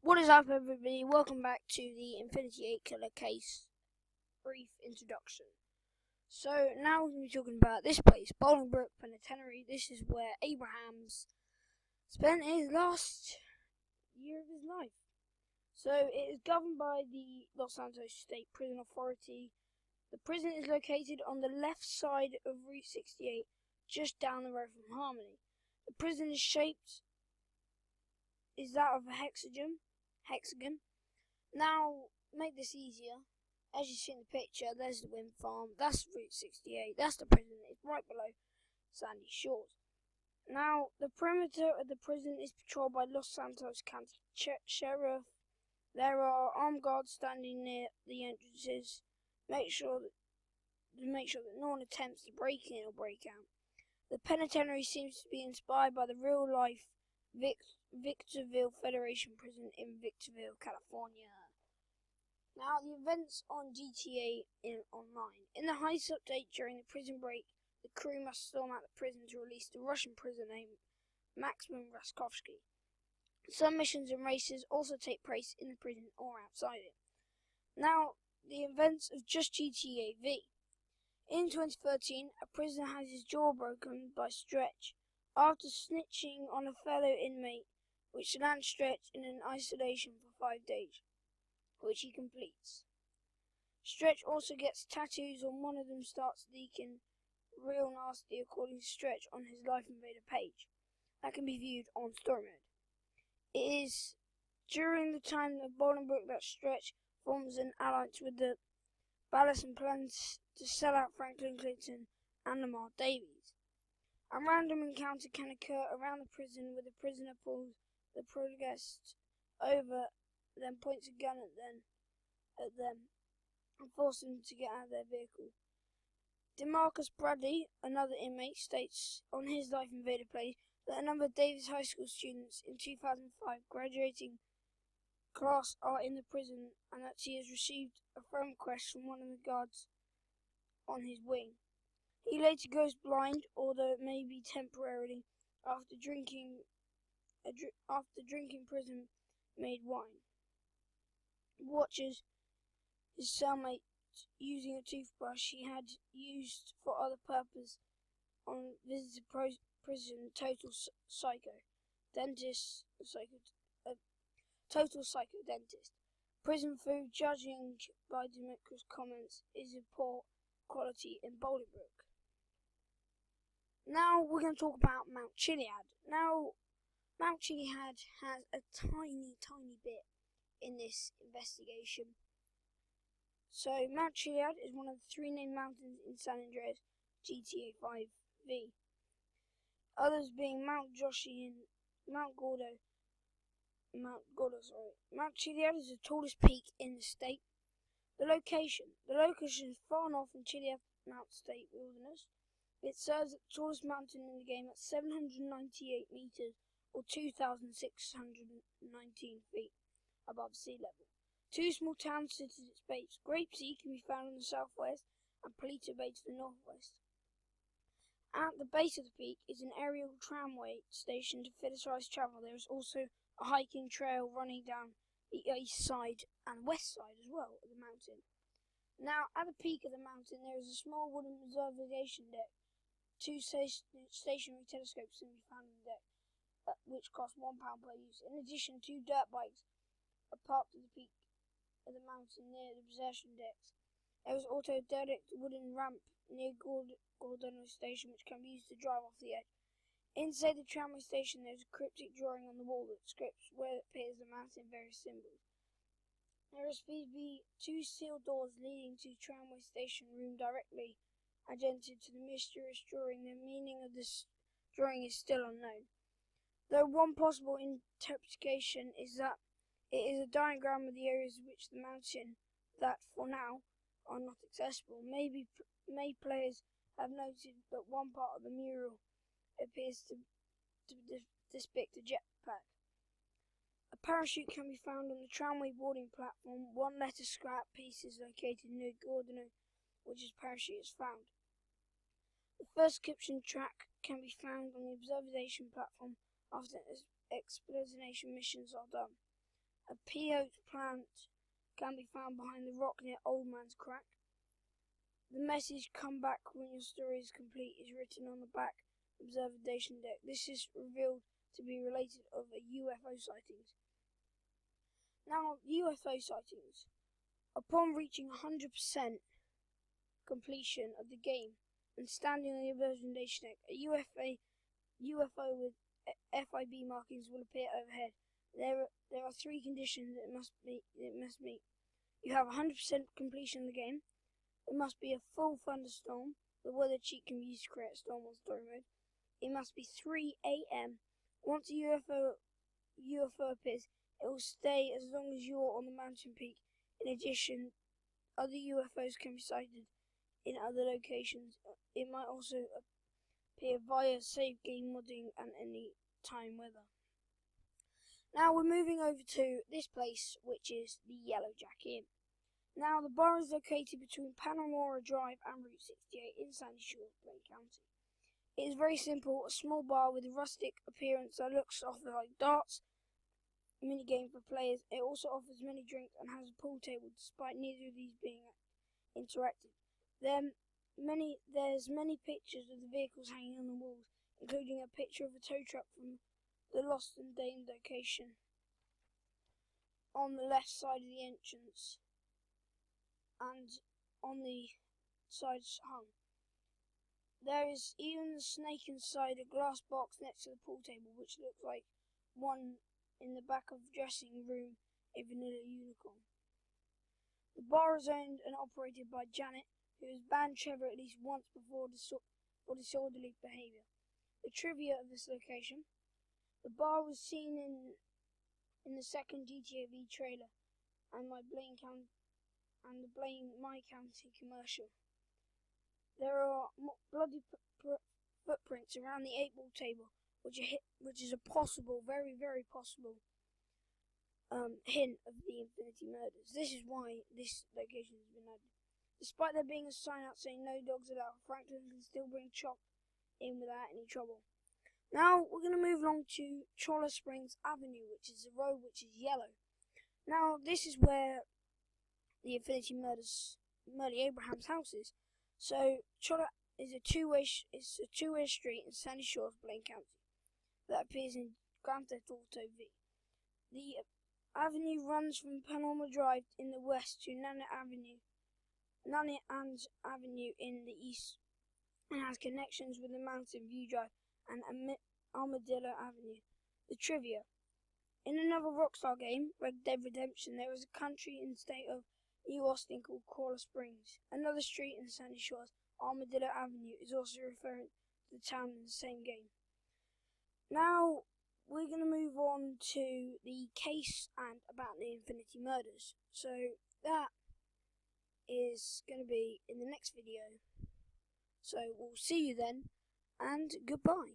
What is up, everybody? Welcome back to the Infinity 8 Killer Case brief introduction. So now we're going to be talking about this place, Bolingbroke Penitentiary. This is where Abrahams spent his last year of his life. So it is governed by the Los Santos State Prison Authority. The prison is located on the left side of Route 68, just down the road from Harmony. The prison is shaped is that of a hexagon. Now, make this easier. As you see in the picture, there's the wind farm, that's Route 68, that's the prison, it's right below Sandy Shores. Now, the perimeter of the prison is patrolled by Los Santos County Sheriff. There are armed guards standing near the entrances to make sure that no one attempts to break in or break out. The penitentiary seems to be inspired by the real-life Victorville Federation Prison in Victorville, California. Now, the events on GTA Online. In the heist update during the prison break, the crew must storm out the prison to release the Russian prisoner named Maxim Raskovsky. Some missions and races also take place in the prison or outside it. Now, the events of just GTA V. In 2013, a prisoner has his jaw broken by Stretch after snitching on a fellow inmate, which lands Stretch in an isolation for 5 days, which he completes. Stretch also gets tattoos on one of them, starts leaking real nasty according to Stretch on his Life Invader page. That can be viewed on story mode. It is during the time of Bolingbroke that Stretch forms an alliance with the Ballas and plans to sell out Franklin Clinton and Lamar Davies. A random encounter can occur around the prison where the prisoner pulls the protagonists over, then points a gun at them and forces them to get out of their vehicle. DeMarcus Bradley, another inmate, states on his Life Invader page that a number of Davis High School students in 2005 graduating class are in the prison and that he has received a phone request from one of the guards on his wing. He later goes blind, although it may be temporarily, after drinking prison-made wine. Watches his cellmate using a toothbrush he had used for other purpose on visit to prison. Total psycho dentist. Prison food, judging by Demetrius' comments, is of poor quality in Bolingbroke. Now we're going to talk about Mount Chiliad. Now, Mount Chiliad has a tiny bit in this investigation. So, Mount Chiliad is one of the 3 named mountains in San Andreas GTA 5V. Others being Mount Joshi and Mount Gordo. Mount Chiliad is the tallest peak in the state. The location is far north in Chiliad Mount State Wilderness. It serves as the tallest mountain in the game at 798 meters, or 2,619 feet above sea level. 2 small towns sit at its base. Grape Sea can be found in the southwest, and Palito Bay to the northwest. At the base of the peak is an aerial tramway station to facilitate travel. There is also a hiking trail running down the east side and west side as well of the mountain. Now, at the peak of the mountain, there is a small wooden observation deck. 2 stationary telescopes can be found on the deck, which cost £1 per use. In addition, 2 dirt bikes are parked at the peak of the mountain near the observation decks. There is also a derelict wooden ramp near Gordano Station, which can be used to drive off the edge. Inside the tramway station, there is a cryptic drawing on the wall that describes where it appears the mountain in various symbols. There is supposed to be 2 sealed doors leading to the tramway station room directly adjacent to the mysterious drawing. The meaning of this drawing is still unknown, though one possible interpretation is that it is a diagram of the areas which the mountain that, for now, are not accessible. Maybe players have noted that one part of the mural appears to depict a jetpack. A parachute can be found on the tramway boarding platform. 1 letter scrap piece is located near Gordano, which is parachute is found. The first description track can be found on the observation platform after exploration missions are done. A peyote plant can be found behind the rock near Old Man's Crack. The message "Come back when your story is complete" is written on the back observation deck. This is revealed to be related of a UFO sightings. Now, UFO sightings. Upon reaching 100% completion of the game and standing on the observation deck, a UFO with FIB markings will appear overhead. There are three conditions it must meet. You have 100% completion of the game. It must be a full thunderstorm. The weather cheat can be used to create a storm on story mode. It must be 3 a.m. Once a UFO appears, it will stay as long as you're on the mountain peak. In addition, other UFOs can be sighted in other locations. It might also appear via save game modding and any time weather. Now we're moving over to this place, which is the Yellow Jack Inn. Now the bar is located between Panorama Drive and Route 68 in Sandy Shores, Blaine County. It is very simple, a small bar with a rustic appearance that looks often like darts, minigame for players. It also offers many drinks and has a pool table, despite neither of these being interactive. There's many pictures of the vehicles hanging on the walls, including a picture of a tow truck from the Lost and Damned location on the left side of the entrance, and on the sides hung. There is even a snake inside a glass box next to the pool table, which looks like one in the back of the dressing room, a vanilla unicorn. The bar is owned and operated by Janet, who has banned Trevor at least once before for disorderly behaviour. The trivia of this location: the bar was seen in the second GTA V trailer and the Blaine My County commercial. There are bloody footprints around the 8-ball table, which is a possible, very, very possible hint of the Infinity Murders. This is why this location has been added. Despite there being a sign out saying no dogs allowed, Franklin can still bring Chop in without any trouble. Now we're going to move along to Cholla Springs Avenue, which is a road which is yellow. Now this is where the Infinity Murders, Merle Abrahams house is. So Cholla is a two-way street in Sandy Shores, Blaine County, that appears in Grand Theft Auto V. The avenue runs from Panorama Drive in the west to Nana and Avenue in the east, and has connections with the Mountain View Drive and Armadillo Avenue. The trivia: in another Rockstar game, Red Dead Redemption, there is a country in the state of New Austin called Cholla Springs. Another street in Sandy Shores, Armadillo Avenue, is also referring to the town in the same game. Now we're going to move on to the case and about the Infinity Murders. So that is going to be in the next video. So we'll see you then, and goodbye.